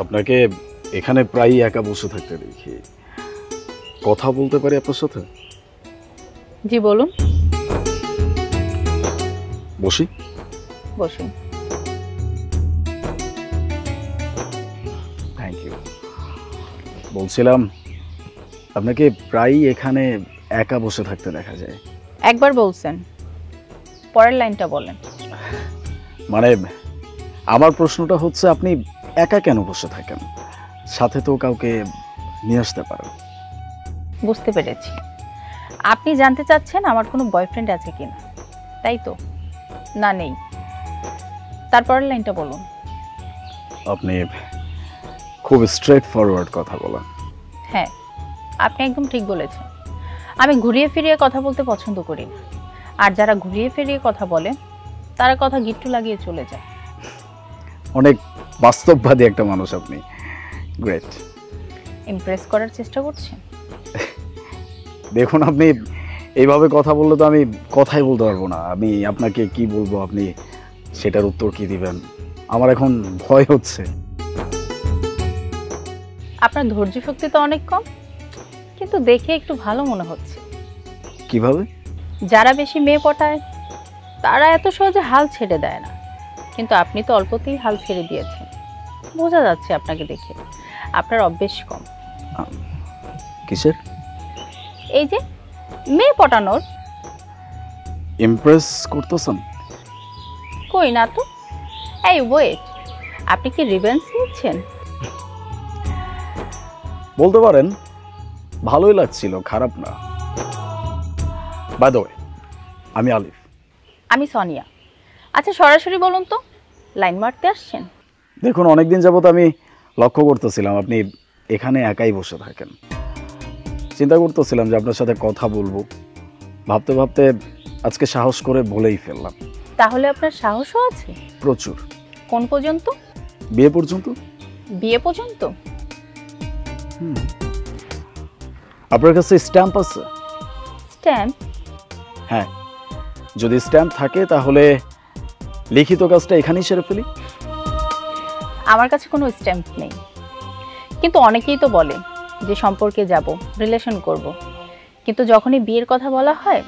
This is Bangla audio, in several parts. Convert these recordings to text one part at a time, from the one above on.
আপনাকে এখানে প্রায়ই একা বসে থাকতে দেখি, কথা বলতে পারি আপনার সাথে? জি বলুন। বসি? বসুন। Thank you. বলছিলাম আপনাকে প্রায়ই এখানে একা বসে থাকতে দেখা যায়। একবার বলছেন, পরের লাইনটা বলেন। মানে আমার প্রশ্নটা হচ্ছে আপনি একা কেন বসে থাকেন? সাথে তো কাউকে নিয়ে আসতে পারেন। বুঝতে পেরেছি, আপনি জানতে চাচ্ছেন আমার কোনো বয়ফ্রেন্ড আছে কিনা, তাই তো? না, নেই। তারপরের লাইনটা বলুন। আপনি খুব স্ট্রেট ফরওয়ার্ড কথা বলেন। হ্যাঁ, আপনি একদম ঠিক বলেছেন। আমি ঘুরিয়ে ফিরিয়ে কথা বলতে পছন্দ করি না, আর যারা ঘুরিয়ে ফিরিয়ে কথা বলে তারা কথা গিট্টু লাগিয়ে চলে যায়। অনেক বাস্তববাদী একটা মানুষ আপনি। গ্রেট। ইমপ্রেস করার চেষ্টা করছেন? দেখুন, আপনি এইভাবে কথা বললে তো আমি কথাই বলতে পারবো না। আমি আপনাকে কি বলবো, আপনি সেটার উত্তর কি দিবেন, আমার এখন ভয় হচ্ছে। আপনার ধৈর্য শক্তি তো অনেক কম, কিন্তু দেখে একটু ভালো মনে হচ্ছে। কিভাবে? যারা বেশি মেয়ে পটায় তারা এত সহজে হাল ছেড়ে দেয় না, কিন্তু আপনি তো অল্পতেই হাল ছেড়ে দিয়েছেন। বোঝা যাচ্ছে আপনাকে দেখে আপনার অভ্যেস কম। কিসের? এই যে মেয়ে পটানোর। ইমপ্রেস করতেছেন? কই না তো। এই ওয়েট, আপনি কি রিভেঞ্জ নিচ্ছেন? বলতে পারেন, ভালোই লাগছিল, খারাপ না। বাই দ্য ওয়ে, আমি আলিফ। আমি সোনিয়া। আচ্ছা সরাসরি বলুন তো, লাইন মারতে আসছেন? দেখুন, অনেকদিন যাবত আমি লক্ষ্য করতেছিলাম আপনি এখানে একাই বসে থাকেন। চিন্তা করতেছিলাম যে আপনার সাথে কথা বলবো। ভাবতে ভাবতে আজকে সাহস করে বলেই ফেললাম। তাহলে আপনার সাহসও আছে? প্রচুর। কোন পর্যন্ত? বিয়ে পর্যন্ত। বিয়ে পর্যন্ত? আপনার কাছে স্ট্যাম্প আছে? স্ট্যাম্প? হ্যাঁ, যদি স্ট্যাম্প থাকে তাহলে লিখিত কাজটা এখানেই সেরে ফেলি। আমার কাছে কোনো স্ট্যাম্প নেই, কিন্তু অনেকেই তো বলে যে সম্পর্কে যাব, রিলেশন করব, কিন্তু যখনই বিয়ের কথা বলা হয়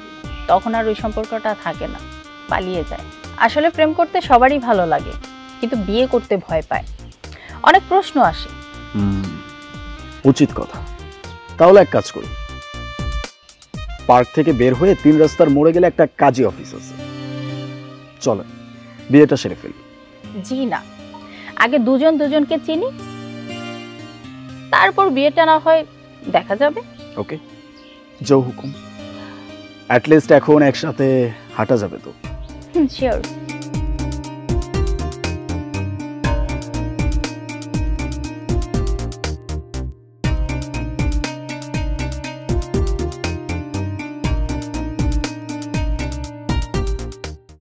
তখন আর ওই সম্পর্কটা থাকে না, পালিয়ে যায়। আসলে প্রেম করতে সবারই ভালো লাগে, কিন্তু বিয়ে করতে ভয় পায়। অনেক প্রশ্ন আসে। উচিত কথা। তাহলে এক কাজ করি, পার্ক থেকে বের হয়ে 3 রাস্তার মোড়ে গেলে একটা কাজী অফিস আছে, চলেন বিয়েটা সেরে ফেলি। জি না, আগে দুজন দুজনকে চিনি, তারপর বিয়েটা না হয় দেখা যাবে। ওকে, জো হুকুম। অ্যাটলিস্ট এখন একসাথে হাঁটা যাবে তো? শিওর।